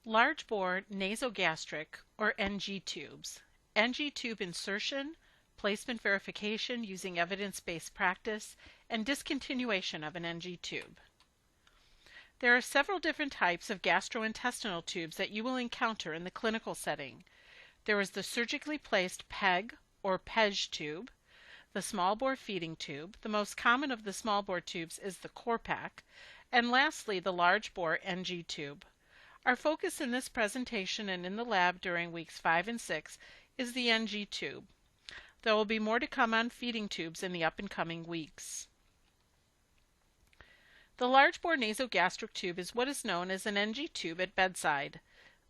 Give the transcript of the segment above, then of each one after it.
Large bore nasogastric or NG tubes. NG tube insertion, placement verification using evidence-based practice, and discontinuation of an NG tube. There are several different types of gastrointestinal tubes that you will encounter in the clinical setting. There is the surgically placed PEG or PEG tube, the small bore feeding tube. The most common of the small bore tubes is the Corpac, and lastly the large bore NG tube. Our focus in this presentation and in the lab during weeks 5 and 6 is the NG tube. There will be more to come on feeding tubes in the up and coming weeks. The large bore nasogastric tube is what is known as an NG tube at bedside.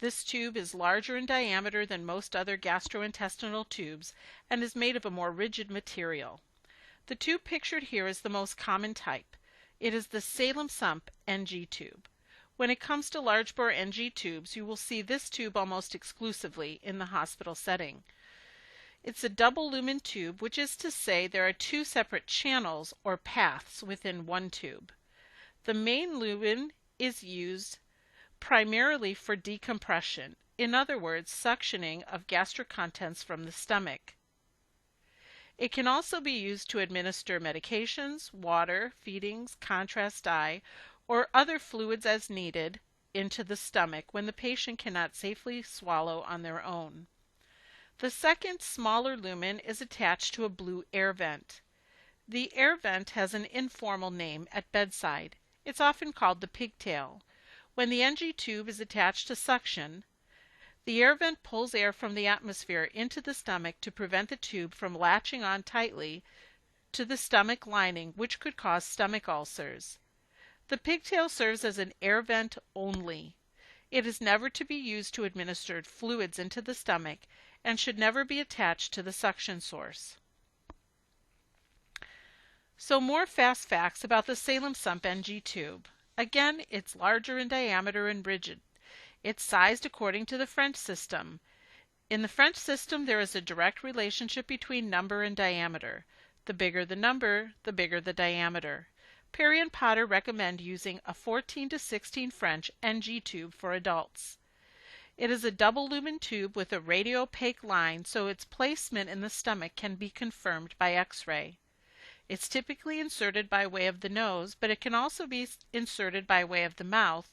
This tube is larger in diameter than most other gastrointestinal tubes and is made of a more rigid material. The tube pictured here is the most common type. It is the Salem-Sump NG tube. When it comes to large bore NG tubes, you will see this tube almost exclusively in the hospital setting. It's a double lumen tube, which is to say there are two separate channels or paths within one tube. The main lumen is used primarily for decompression, in other words, suctioning of gastric contents from the stomach. It can also be used to administer medications, water, feedings, contrast dye, or other fluids as needed into the stomach when the patient cannot safely swallow on their own. The second, smaller lumen is attached to a blue air vent. The air vent has an informal name at bedside. It's often called the pigtail. When the NG tube is attached to suction, the air vent pulls air from the atmosphere into the stomach to prevent the tube from latching on tightly to the stomach lining, which could cause stomach ulcers. The pigtail serves as an air vent only. It is never to be used to administer fluids into the stomach and should never be attached to the suction source. So more fast facts about the Salem-Sump NG tube. Again, it's larger in diameter and rigid. It's sized according to the French system. In the French system, there is a direct relationship between number and diameter. The bigger the number, the bigger the diameter. Perry and Potter recommend using a 14 to 16 French NG tube for adults. It is a double lumen tube with a radiopaque line, so its placement in the stomach can be confirmed by X-ray. It's typically inserted by way of the nose, but it can also be inserted by way of the mouth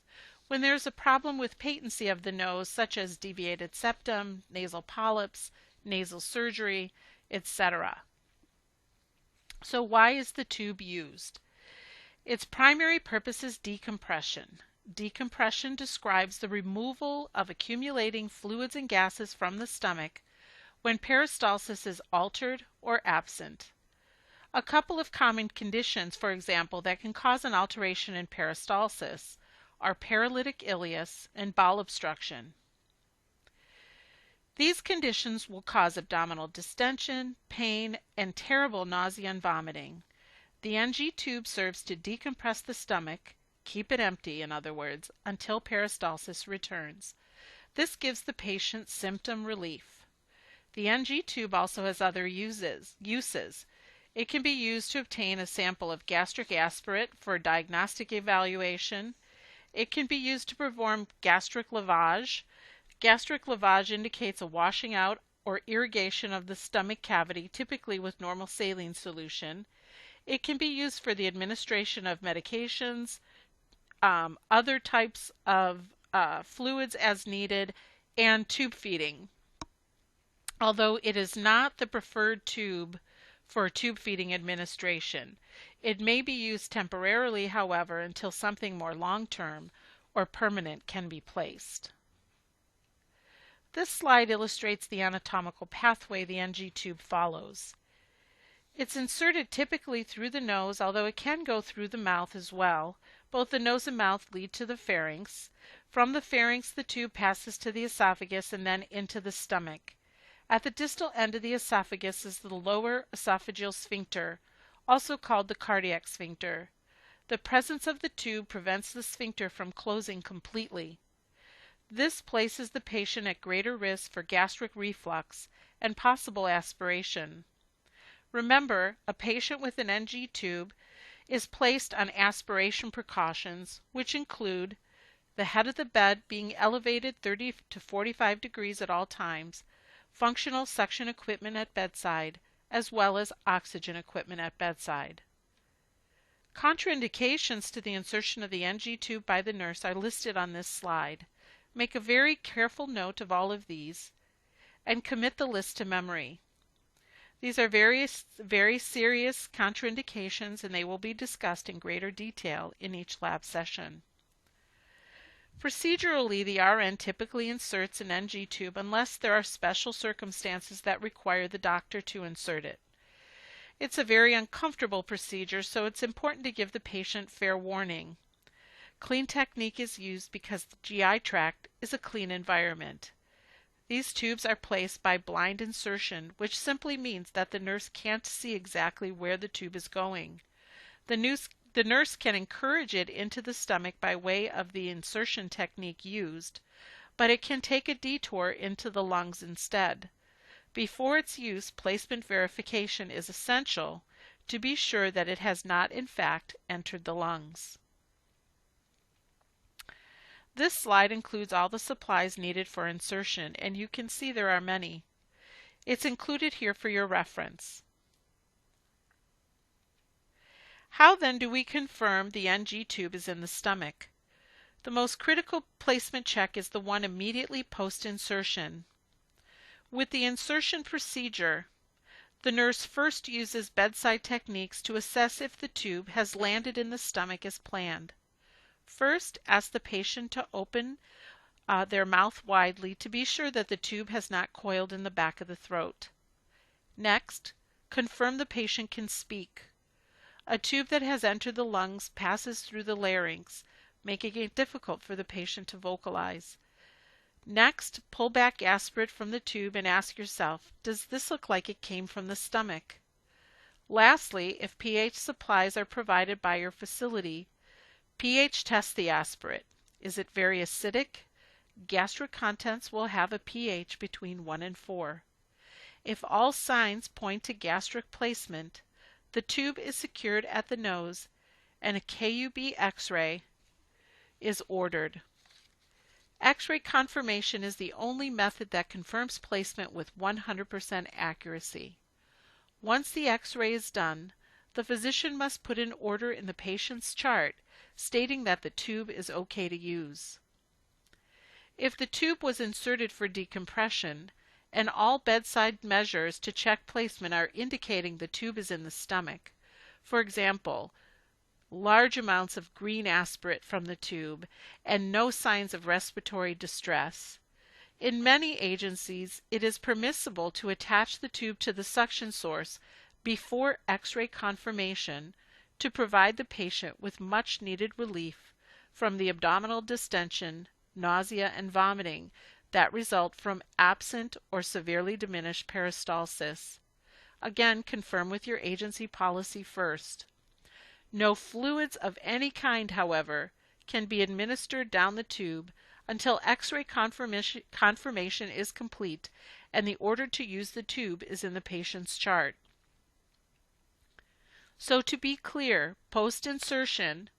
when there is a problem with patency of the nose, such as deviated septum, nasal polyps, nasal surgery, etc. So why is the tube used? Its primary purpose is decompression. Decompression describes the removal of accumulating fluids and gases from the stomach when peristalsis is altered or absent. A couple of common conditions, for example, that can cause an alteration in peristalsis are paralytic ileus and bowel obstruction. These conditions will cause abdominal distension, pain, and terrible nausea and vomiting. The NG tube serves to decompress the stomach, keep it empty, in other words, until peristalsis returns. This gives the patient symptom relief. The NG tube also has other uses. It can be used to obtain a sample of gastric aspirate for diagnostic evaluation. It can be used to perform gastric lavage. Gastric lavage indicates a washing out or irrigation of the stomach cavity, typically with normal saline solution. It can be used for the administration of medications, other types of fluids as needed, and tube feeding. Although it is not the preferred tube for tube feeding administration. It may be used temporarily, however, until something more long-term or permanent can be placed. This slide illustrates the anatomical pathway the NG tube follows. It's inserted typically through the nose, although it can go through the mouth as well. Both the nose and mouth lead to the pharynx. From the pharynx, the tube passes to the esophagus and then into the stomach. At the distal end of the esophagus is the lower esophageal sphincter, also called the cardiac sphincter. The presence of the tube prevents the sphincter from closing completely. This places the patient at greater risk for gastric reflux and possible aspiration. Remember, a patient with an NG tube is placed on aspiration precautions, which include the head of the bed being elevated 30 to 45 degrees at all times, functional suction equipment at bedside, as well as oxygen equipment at bedside. Contraindications to the insertion of the NG tube by the nurse are listed on this slide. Make a very careful note of all of these and commit the list to memory. These are very serious contraindications, and they will be discussed in greater detail in each lab session. Procedurally, the RN typically inserts an NG tube unless there are special circumstances that require the doctor to insert it. It's a very uncomfortable procedure, so it's important to give the patient fair warning. Clean technique is used because the GI tract is a clean environment. These tubes are placed by blind insertion, which simply means that the nurse can't see exactly where the tube is going. The nurse can encourage it into the stomach by way of the insertion technique used, but it can take a detour into the lungs instead. Before its use, placement verification is essential to be sure that it has not in fact entered the lungs. This slide includes all the supplies needed for insertion, and you can see there are many. It's included here for your reference. How then do we confirm the NG tube is in the stomach? The most critical placement check is the one immediately post-insertion. With the insertion procedure, the nurse first uses bedside techniques to assess if the tube has landed in the stomach as planned. First, ask the patient to open their mouth widely to be sure that the tube has not coiled in the back of the throat. Next, confirm the patient can speak. A tube that has entered the lungs passes through the larynx, making it difficult for the patient to vocalize. Next, pull back aspirate from the tube and ask yourself, does this look like it came from the stomach? Lastly, if pH supplies are provided by your facility, pH test the aspirate. Is it very acidic? Gastric contents will have a pH between 1 and 4. If all signs point to gastric placement, the tube is secured at the nose and a KUB X-ray is ordered. X-ray confirmation is the only method that confirms placement with 100% accuracy. Once the X-ray is done, the physician must put an order in the patient's chart stating that the tube is okay to use. If the tube was inserted for decompression and all bedside measures to check placement are indicating the tube is in the stomach, for example, large amounts of green aspirate from the tube and no signs of respiratory distress, in many agencies it is permissible to attach the tube to the suction source before X-ray confirmation to provide the patient with much needed relief from the abdominal distension, nausea, and vomiting that result from absent or severely diminished peristalsis. Again, confirm with your agency policy first. No fluids of any kind, however, can be administered down the tube until X-ray confirmation is complete and the order to use the tube is in the patient's chart. So to be clear, post-insertion,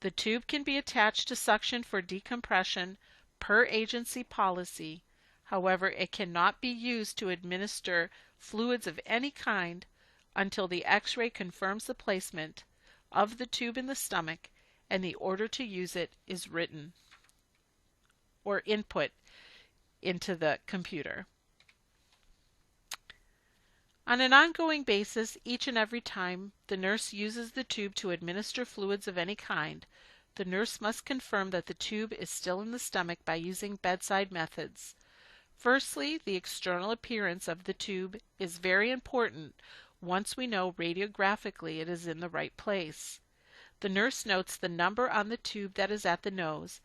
the tube can be attached to suction for decompression per agency policy. However, it cannot be used to administer fluids of any kind until the X-ray confirms the placement of the tube in the stomach and the order to use it is written or input into the computer. On an ongoing basis, each and every time the nurse uses the tube to administer fluids of any kind, the nurse must confirm that the tube is still in the stomach by using bedside methods. Firstly, the external appearance of the tube is very important once we know radiographically it is in the right place. The nurse notes the number on the tube that is at the nose,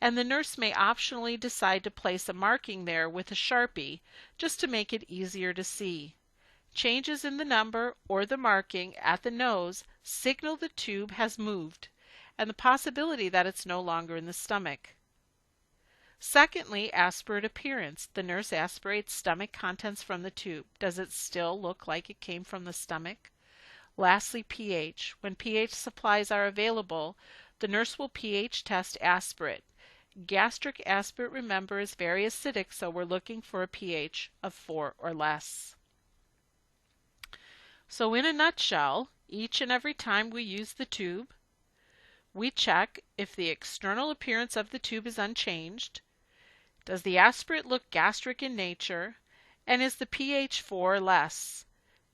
and the nurse may optionally decide to place a marking there with a Sharpie just to make it easier to see. Changes in the number or the marking at the nose signal the tube has moved and the possibility that it's no longer in the stomach. Secondly, aspirate appearance. The nurse aspirates stomach contents from the tube. Does it still look like it came from the stomach? Lastly, pH. When pH supplies are available, the nurse will pH test aspirate. Gastric aspirate, remember, is very acidic, so we're looking for a pH of 4 or less. So in a nutshell, each and every time we use the tube, we check if the external appearance of the tube is unchanged, does the aspirate look gastric in nature, and is the pH 4 or less.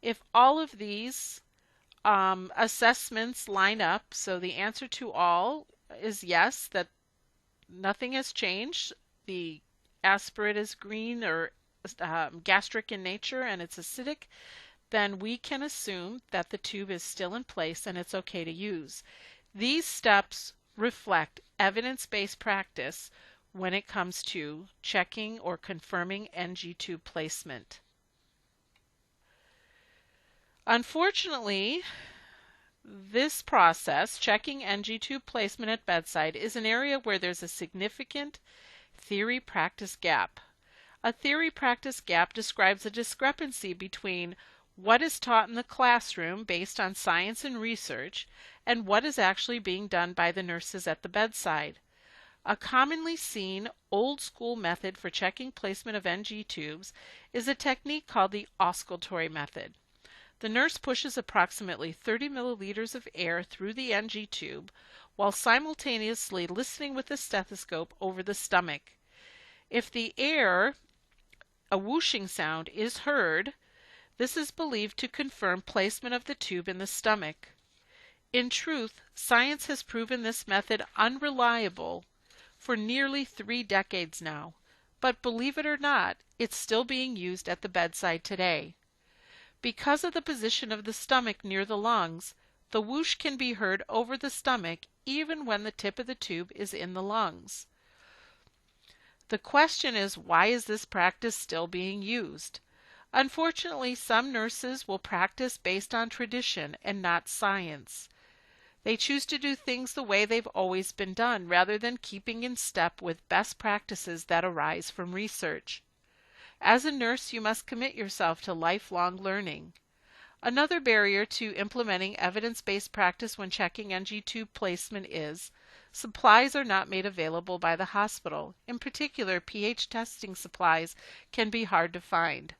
If all of these assessments line up, so the answer to all is yes, that nothing has changed, the aspirate is green or gastric in nature and it's acidic, then we can assume that the tube is still in place and it's okay to use. These steps reflect evidence-based practice when it comes to checking or confirming NG tube placement. Unfortunately, this process, checking NG tube placement at bedside, is an area where there's a significant theory-practice gap. A theory-practice gap describes a discrepancy between what is taught in the classroom based on science and research and what is actually being done by the nurses at the bedside. A commonly seen old-school method for checking placement of NG tubes is a technique called the auscultatory method. The nurse pushes approximately 30 milliliters of air through the NG tube while simultaneously listening with a stethoscope over the stomach. If the air, a whooshing sound, is heard, this is believed to confirm placement of the tube in the stomach. In truth, science has proven this method unreliable for nearly 3 decades now, but believe it or not, it's still being used at the bedside today. Because of the position of the stomach near the lungs, the whoosh can be heard over the stomach even when the tip of the tube is in the lungs. The question is, why is this practice still being used? Unfortunately, some nurses will practice based on tradition and not science. They choose to do things the way they've always been done rather than keeping in step with best practices that arise from research. As a nurse, you must commit yourself to lifelong learning. Another barrier to implementing evidence-based practice when checking NG tube placement is supplies are not made available by the hospital. In particular, pH testing supplies can be hard to find.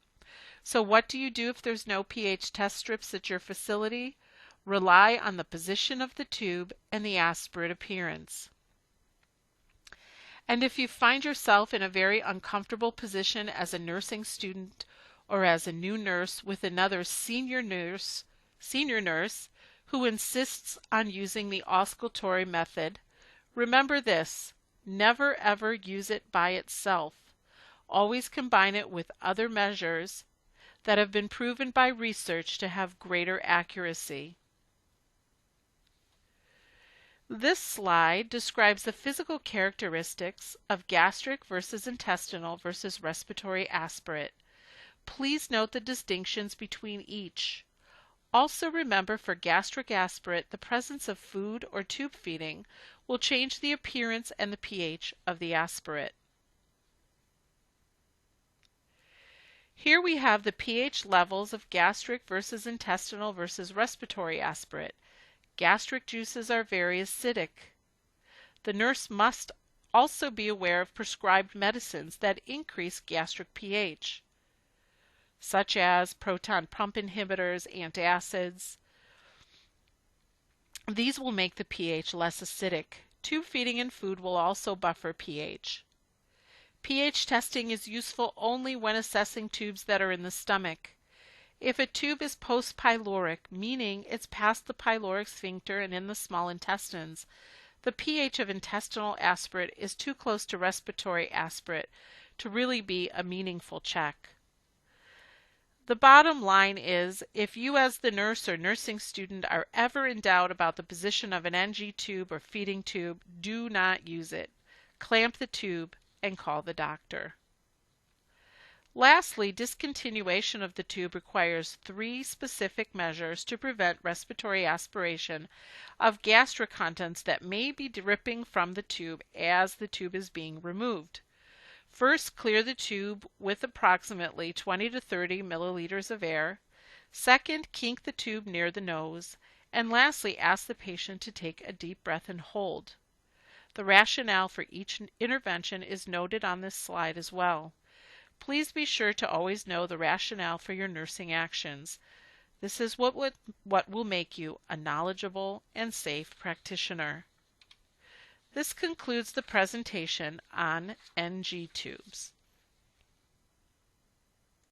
So what do you do if there's no pH test strips at your facility? Rely on the position of the tube and the aspirate appearance. And if you find yourself in a very uncomfortable position as a nursing student or as a new nurse with another senior nurse who insists on using the auscultatory method, remember this: never ever use it by itself. Always combine it with other measures that have been proven by research to have greater accuracy. This slide describes the physical characteristics of gastric versus intestinal versus respiratory aspirate. Please note the distinctions between each. Also remember, for gastric aspirate, the presence of food or tube feeding will change the appearance and the pH of the aspirate. Here we have the pH levels of gastric versus intestinal versus respiratory aspirate. Gastric juices are very acidic. The nurse must also be aware of prescribed medicines that increase gastric pH, such as proton pump inhibitors, antacids. These will make the pH less acidic. Tube feeding and food will also buffer pH. pH testing is useful only when assessing tubes that are in the stomach. If a tube is post-pyloric, meaning it's past the pyloric sphincter and in the small intestines, the pH of intestinal aspirate is too close to respiratory aspirate to really be a meaningful check. The bottom line is, if you as the nurse or nursing student are ever in doubt about the position of an NG tube or feeding tube, do not use it. Clamp the tube and call the doctor. Lastly, discontinuation of the tube requires 3 specific measures to prevent respiratory aspiration of gastric contents that may be dripping from the tube as the tube is being removed. First, clear the tube with approximately 20 to 30 milliliters of air. Second, kink the tube near the nose. And lastly, ask the patient to take a deep breath and hold. The rationale for each intervention is noted on this slide as well. Please be sure to always know the rationale for your nursing actions. This is what will make you a knowledgeable and safe practitioner. This concludes the presentation on NG tubes.